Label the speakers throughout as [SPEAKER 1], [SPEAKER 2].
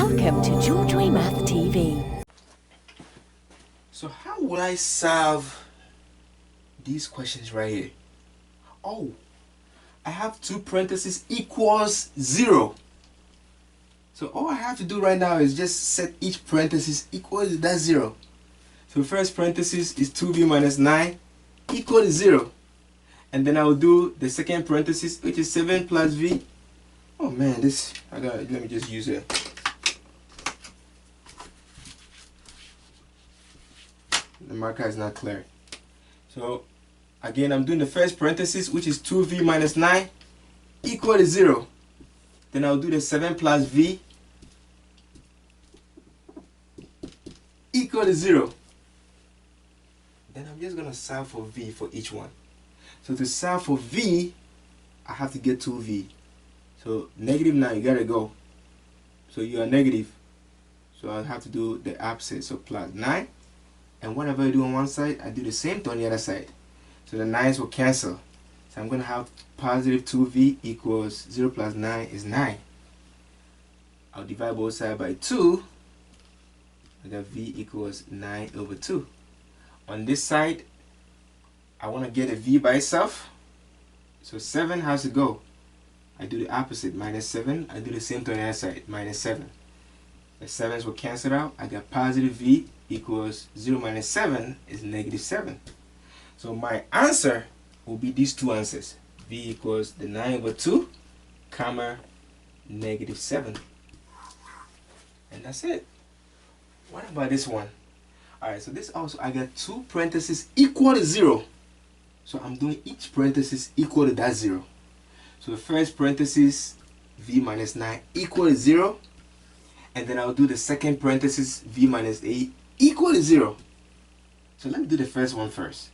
[SPEAKER 1] Welcome to GeorgeWay mathTV.
[SPEAKER 2] So how would I solve these questions right here? Oh, I have 2 parentheses equals 0. So all I have to do right now is just set each parenthesis equal to that 0. So first parenthesis is 2v minus 9 equal to 0. And then I will do the second parenthesis, which is 7 plus v. Oh man, let me just use it. The marker is not clear. So again, I'm doing the first parenthesis, which is 2v minus 9 equal to 0. Then I'll do the 7 plus v equal to 0. Then I'm just going to solve for v for each one. So to solve for v, I have to get 2v. So negative 9, you got to go. So you are negative. So I'll have to do the opposite. So plus 9. And whatever I do on one side, I do the same thing on the other side. So the 9's will cancel. So I'm going to have positive 2v equals 0 plus 9 is 9. I'll divide both sides by 2. I got v equals 9 over 2. On this side, I want to get a v by itself. So 7 has to go. I do the opposite, minus 7. I do the same thing on the other side, minus 7. The 7's will cancel out. I got positive v equals 0 minus 7 is negative 7. So my answer will be these two answers. V equals the 9 over 2, comma, negative 7. And that's it. What about this one? Alright, so this also, I got 2 parentheses equal to 0. So I'm doing each parenthesis equal to that 0. So the first parenthesis, v minus 9 equal to 0. And then I'll do the second parenthesis, v minus 8 equal to 0. So let me do the first one first.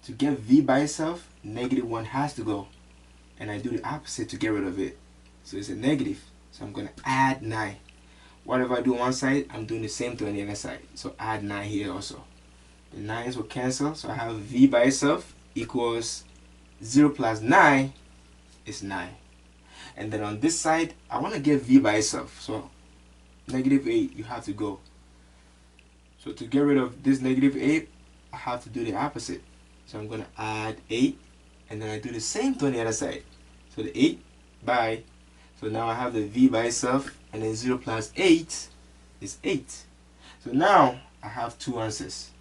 [SPEAKER 2] To get v by itself, negative 1 has to go. And I do the opposite to get rid of it. So it's a negative. So I'm going to add 9. Whatever I do on one side, I'm doing the same thing on the other side. So add 9 here also. The 9's will cancel. So I have v by itself equals 0 plus 9 is 9. And then on this side, I want to get v by itself. So negative 8, you have to go. So to get rid of this negative 8, I have to do the opposite. So I'm going to add 8, and then I do the same thing on the other side. So the 8 by, so now I have the v by itself, and then 0 plus 8 is 8. So now I have 2 answers.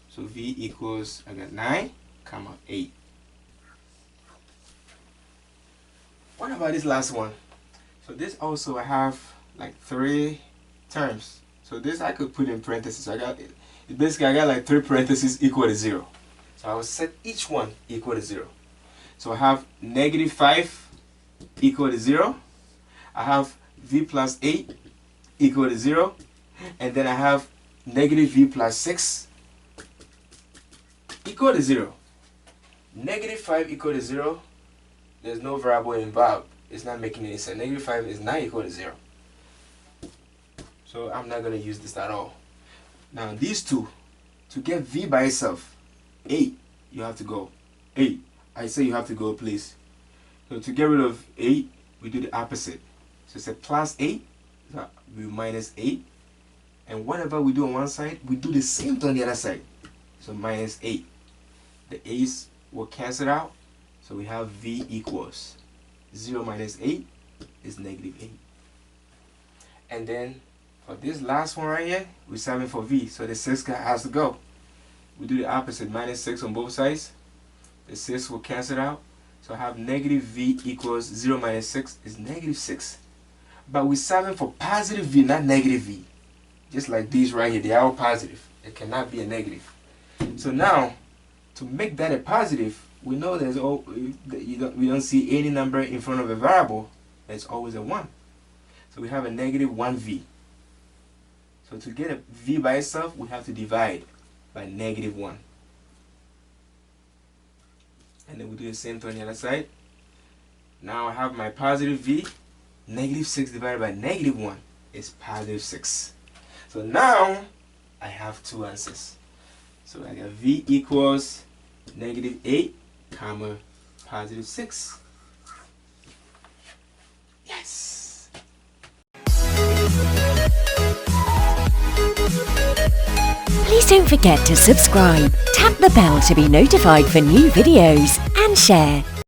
[SPEAKER 2] So v equals, I got 9, comma 8. What about this last one? So this also I have like 3 terms. So this I could put in parentheses. I got like 3 parentheses equal to 0. So I will set each one equal to 0. So I have negative 5 equal to 0. I have v plus 8 equal to 0. And then I have negative v plus 6 equal to 0. Negative 5 equal to 0. There's no variable involved. It's not making any sense. Negative 5 is not equal to 0. So I'm not going to use this at all. Now these two, to get v by itself, 8, you have to go. 8. I say you have to go, please. So to get rid of 8, we do the opposite. So it's a plus 8, so we minus 8. And whatever we do on one side, we do the same thing on the other side. So minus 8. The 8's will cancel out. So we have v equals 0 minus 8 is negative 8. And then for this last one right here, we're solving for v. So the 6 has to go. We do the opposite, minus 6 on both sides. The 6 will cancel out. So I have negative v equals 0 minus 6 is negative 6. But we're solving for positive v, not negative v. Just like these right here, they are all positive. It cannot be a negative. So now, to make that a positive, we know we don't see any number in front of a variable. It's always a 1. So we have a negative 1v. So to get a v by itself, we have to divide by negative 1. And then we do the same thing on the other side. Now I have my positive v. Negative 6 divided by negative 1 is positive 6. So now I have 2 answers. So I got v equals negative 8, comma, positive 6. Yes!
[SPEAKER 1] Please don't forget to subscribe, tap the bell to be notified for new videos, and share.